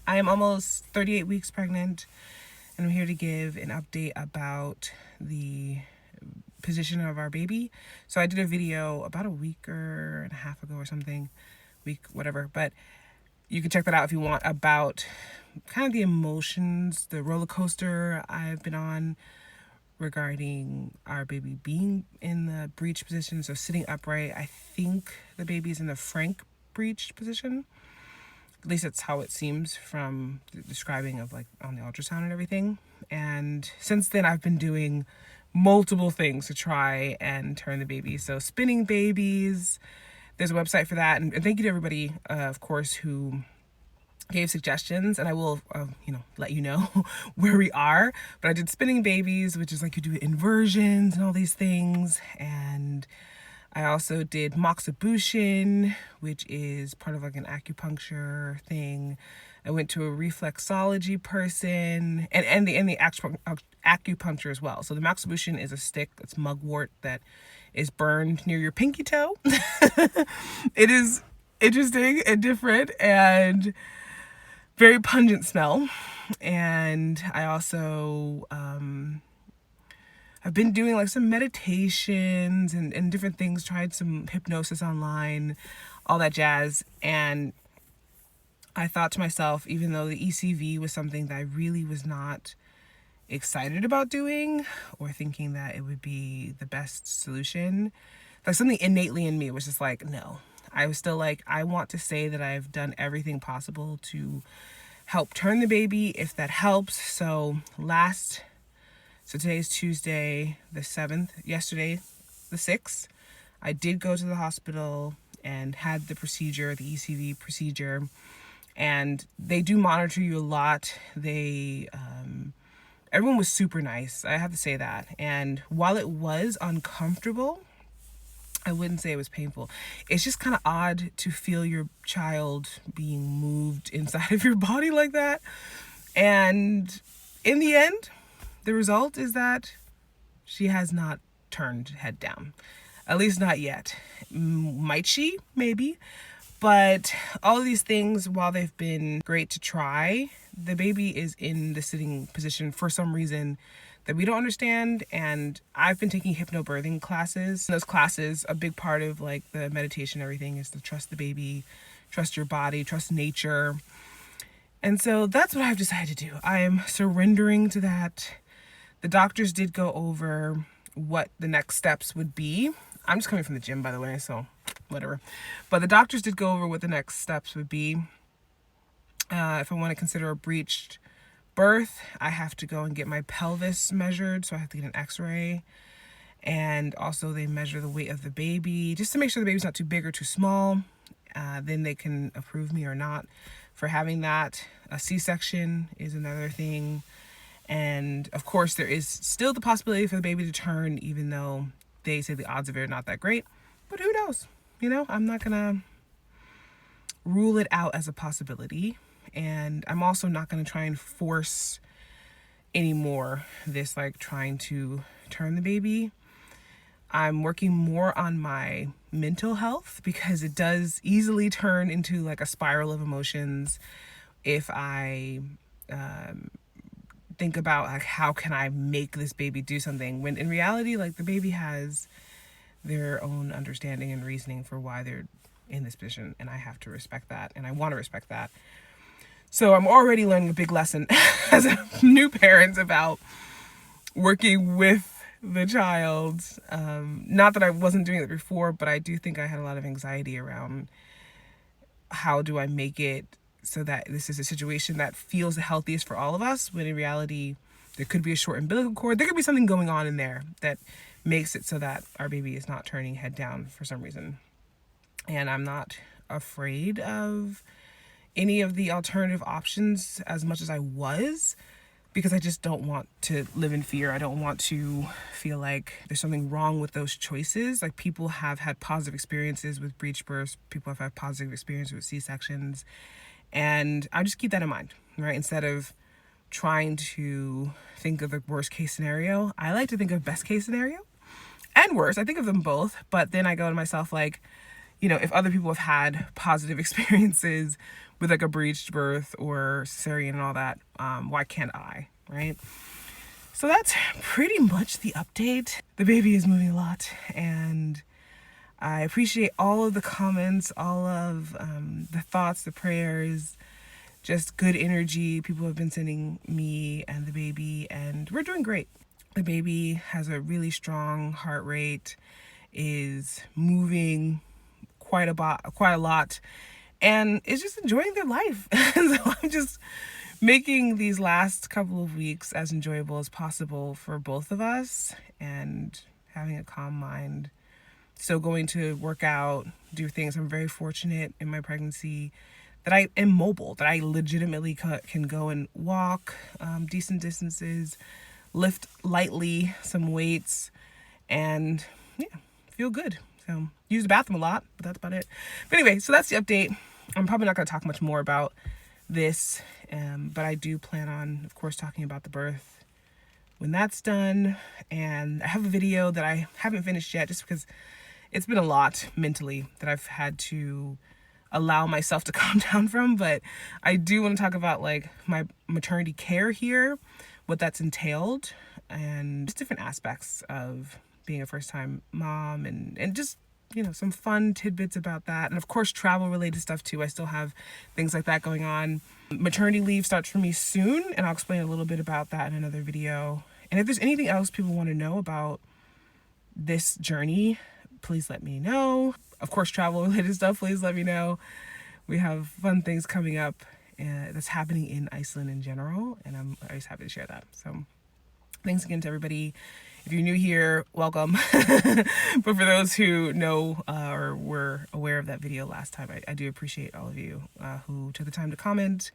I am almost 38 weeks pregnant, and I'm here to give an update about the position of our baby. So I did a video about a week or and a half ago or something, week, whatever, but you can check that out if you want, about kind of the emotions, the roller coaster I've been on regarding our baby being in the breech position, so sitting upright. I think the baby's in the frank breech position. At least that's how it seems from the describing of like on the ultrasound and everything. And since then I've been doing multiple things to try and turn the baby. So spinning babies, there's a website for that. And thank you to everybody, of course, who gave suggestions, and I will, let you know where we are. But I did spinning babies, which is like you do inversions and all these things. And I also did moxibustion, which is part of like an acupuncture thing. I went to a reflexology person and the acupuncture as well. So the moxibustion is a stick, it's mugwort that is burned near your pinky toe. It is interesting and different and very pungent smell. And I also I've been doing like some meditations and different things, tried some hypnosis online, all that jazz. And I thought to myself, even though the ECV was something that I really was not excited about doing or thinking that it would be the best solution, like something innately in me was just like, no. I was still like, I want to say that I've done everything possible to help turn the baby, if that helps. So today's Tuesday, the 7th, yesterday, the 6th, I did go to the hospital and had the procedure, the ECV procedure, and they do monitor you a lot. Everyone was super nice, I have to say that. And while it was uncomfortable, I wouldn't say it was painful. It's just kind of odd to feel your child being moved inside of your body like that. And in the end, the result is that she has not turned head down. At least not yet. Might she? Maybe. But all of these things, while they've been great to try, the baby is in the sitting position for some reason that we don't understand. And I've been taking hypnobirthing classes. In those classes, a big part of like the meditation, everything, is to trust the baby, trust your body, trust nature. And so that's what I've decided to do. I am surrendering to that. The doctors did go over what the next steps would be. I'm just coming from the gym, by the way, so whatever. But the doctors did go over what the next steps would be. If I want to consider a breached birth, I have to go and get my pelvis measured, so I have to get an x-ray. And also they measure the weight of the baby just to make sure the baby's not too big or too small. Then they can approve me or not for having that. A C-section is another thing. And of course there is still the possibility for the baby to turn, even though they say the odds of it are not that great. But who knows? I'm not gonna rule it out as a possibility. And I'm also not going to try and force anymore this like trying to turn the baby. I'm working more on my mental health because it does easily turn into like a spiral of emotions if I think about like how can I make this baby do something, when in reality like the baby has their own understanding and reasoning for why they're in this position, and I have to respect that, and I want to respect that. So I'm already learning a big lesson as a new parent about working with the child. Not that I wasn't doing it before, but I do think I had a lot of anxiety around how do I make it so that this is a situation that feels the healthiest for all of us, when in reality there could be a short umbilical cord. There could be something going on in there that makes it so that our baby is not turning head down for some reason. And I'm not afraid of any of the alternative options as much as I was, because I just don't want to live in fear. I don't want to feel like there's something wrong with those choices. Like, people have had positive experiences with breech births. People have had positive experiences with C-sections. And I just keep that in mind, right? Instead of trying to think of the worst case scenario, I like to think of best case scenario and worst. I think of them both, but then I go to myself like, you know, if other people have had positive experiences with like a breached birth or cesarean and all that, why can't I, right? So that's pretty much the update. The baby is moving a lot, and I appreciate all of the comments, all of the thoughts, the prayers, just good energy people have been sending me and the baby, and we're doing great. The baby has a really strong heart rate, is moving quite a lot, and is just enjoying their life. So I'm just making these last couple of weeks as enjoyable as possible for both of us, and having a calm mind. Still going to work out, do things. I'm very fortunate in my pregnancy that I am mobile, that I legitimately can go and walk decent distances, lift lightly some weights, and yeah, feel good. So use the bathroom a lot, but that's about it. But anyway, so that's the update. I'm probably not going to talk much more about this, but I do plan on, of course, talking about the birth when that's done. And I have a video that I haven't finished yet, just because it's been a lot mentally that I've had to allow myself to calm down from. But I do want to talk about like my maternity care here, what that's entailed, and just different aspects of being a first-time mom, and just, you know, some fun tidbits about that. And of course, travel related stuff too. I still have things like that going on. Maternity leave starts for me soon, and I'll explain a little bit about that in another video. And if there's anything else people want to know about this journey, please let me know. Of course, travel related stuff, please let me know. We have fun things coming up that's happening in Iceland in general, and I'm always happy to share that. So thanks again to everybody. If you're new here, welcome. But for those who know or were aware of that video last time, I do appreciate all of you who took the time to comment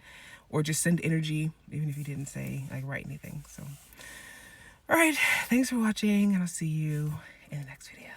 or just send energy, even if you didn't say, like, write anything. So, all right, thanks for watching, and I'll see you in the next video.